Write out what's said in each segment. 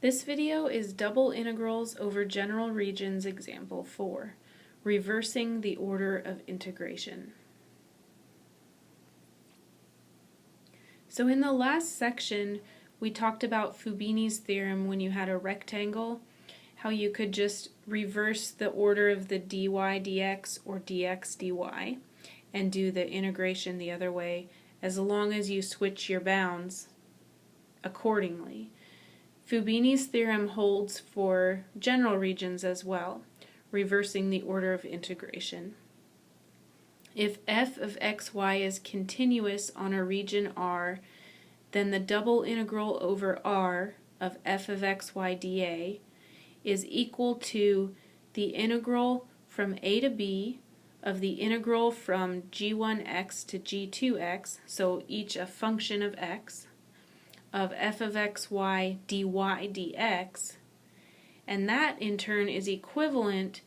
This video is double integrals over general regions example 4, reversing the order of integration. So in the last section we talked about Fubini's theorem when you had a rectangle, how you could just reverse the order of the dy dx or dx dy and do the integration the other way as long as you switch your bounds accordingly. Fubini's theorem holds for general regions as well, reversing the order of integration. If f of xy is continuous on a region R, then the double integral over R of f of xy dA is equal to the integral from a to b of the integral from g1x to g2x, so each a function of x, of f of xy dy dx, and that in turn is equivalent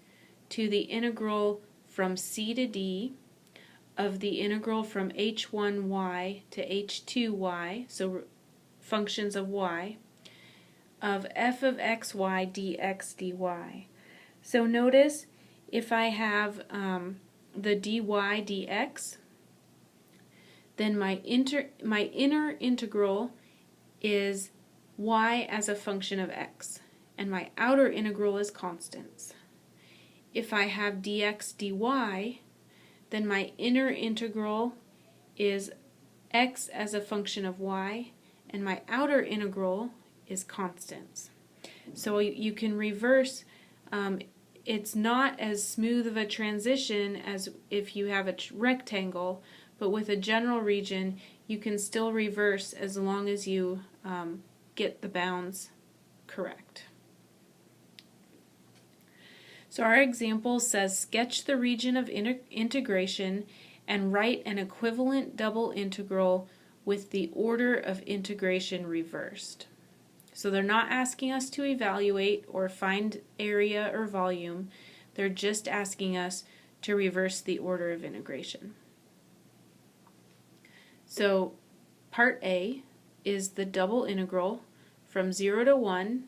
to the integral from c to d of the integral from h1y to h2y, so functions of y, of f of xy dx dy. So notice if I have the dy dx, then my inner integral is y as a function of x, and my outer integral is constants. If I have dx dy, then my inner integral is x as a function of y, and my outer integral is constants. So you can reverse, it's not as smooth of a transition as if you have a rectangle, but with a general region you can still reverse as long as you get the bounds correct. So our example says sketch the region of integration and write an equivalent double integral with the order of integration reversed. So they're not asking us to evaluate or find area or volume, they're just asking us to reverse the order of integration. So part A is the double integral from 0 to 1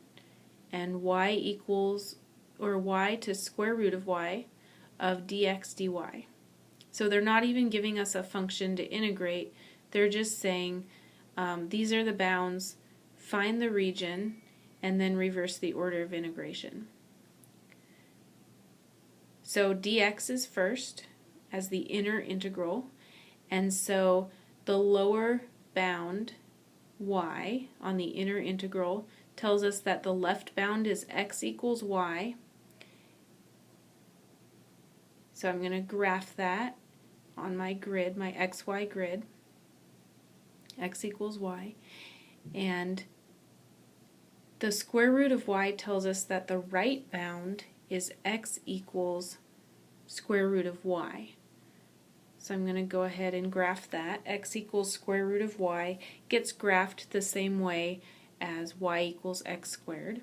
and y equals, or y to square root of y of dx dy. So they're not even giving us a function to integrate, they're just saying these are the bounds, find the region, and then reverse the order of integration. So dx is first as the inner integral, and so the lower bound y on the inner integral tells us that the left bound is x equals y. So I'm going to graph that on my grid, my xy grid, x equals y, and the square root of y tells us that the right bound is x equals square root of y. So I'm going to go ahead and graph that. X equals square root of y gets graphed the same way as y equals x squared.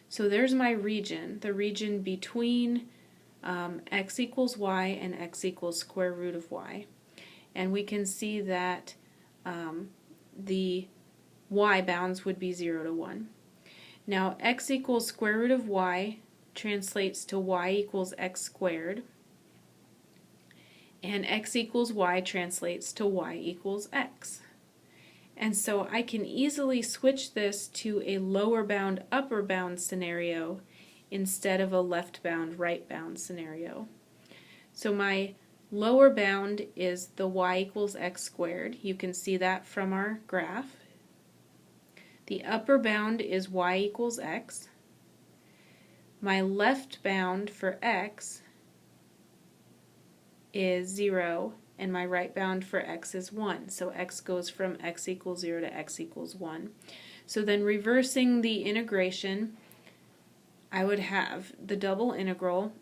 So there's my region, the region between x equals y and x equals square root of y. And we can see that the y bounds would be 0 to 1. Now x equals square root of y translates to y equals x squared, and x equals y translates to y equals x. And so I can easily switch this to a lower bound upper bound scenario instead of a left bound right bound scenario. So my lower bound is the y equals x squared. You can see that from our graph. The upper bound is y equals x. My left bound for x is 0, and my right bound for x is 1. So x goes from x equals 0 to x equals 1. So then reversing the integration, I would have the double integral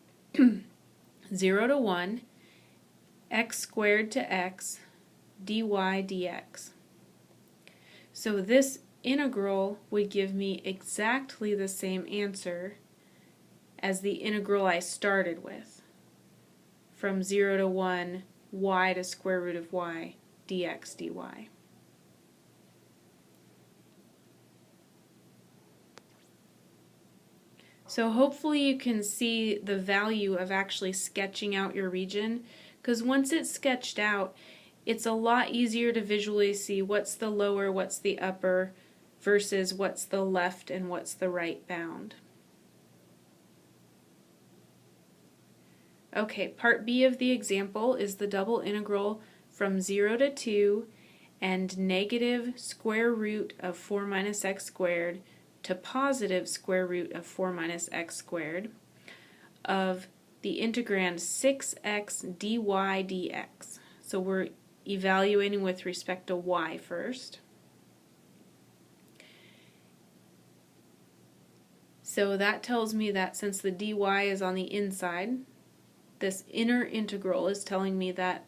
0 to 1, x squared to x, dy dx. So this integral would give me exactly the same answer as the integral I started with, from 0 to 1, y to square root of y, dx dy. So hopefully you can see the value of actually sketching out your region, because once it's sketched out, it's a lot easier to visually see what's the lower, what's the upper, versus what's the left and what's the right bound. Okay, part B of the example is the double integral from 0 to 2 and negative square root of 4 minus x squared to positive square root of 4 minus x squared of the integrand 6x dy dx. So we're evaluating with respect to y first. So that tells me that since the dy is on the inside, this inner integral is telling me that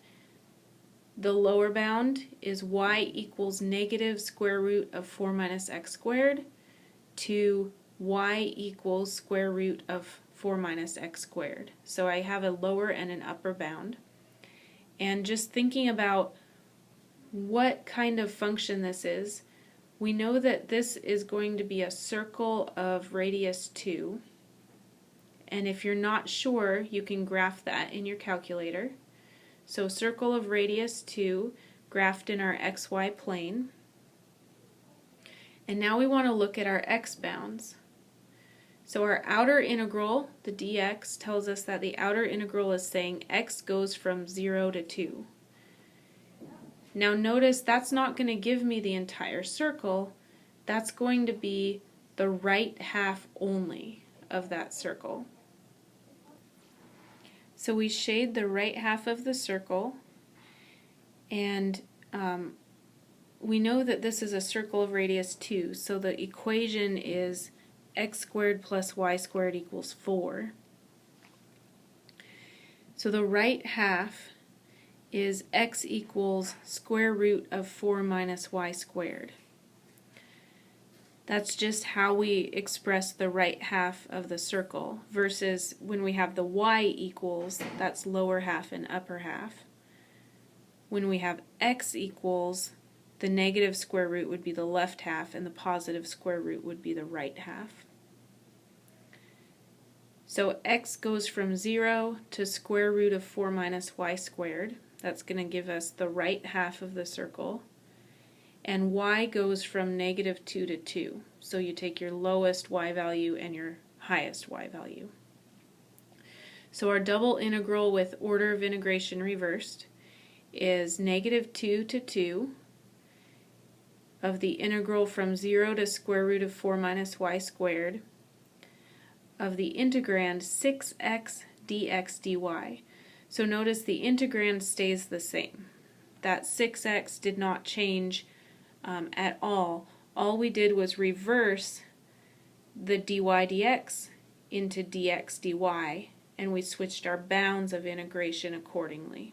the lower bound is y equals negative square root of 4 minus x squared to y equals square root of 4 minus x squared. So I have a lower and an upper bound. And just thinking about what kind of function this is, we know that this is going to be a circle of radius 2. And if you're not sure, you can graph that in your calculator. So circle of radius 2 graphed in our xy plane. And now we want to look at our x bounds. So our outer integral, the dx, tells us that the outer integral is saying x goes from 0 to 2. Now notice that's not going to give me the entire circle. That's going to be the right half only of that circle. So we shade the right half of the circle, and we know that this is a circle of radius 2, so the equation is x squared plus y squared equals 4. So the right half is x equals square root of 4 minus y squared. That's just how we express the right half of the circle, versus when we have the y equals, that's lower half and upper half. When we have x equals, the negative square root would be the left half and the positive square root would be the right half. So x goes from 0 to square root of 4 minus y squared. That's going to give us the right half of the circle. And y goes from negative 2 to 2. So you take your lowest y value and your highest y value. So our double integral with order of integration reversed is negative 2 to 2 of the integral from 0 to square root of 4 minus y squared of the integrand 6x dx dy. So notice the integrand stays the same. That 6x did not change at all. All we did was reverse the dy dx into dx dy, and we switched our bounds of integration accordingly.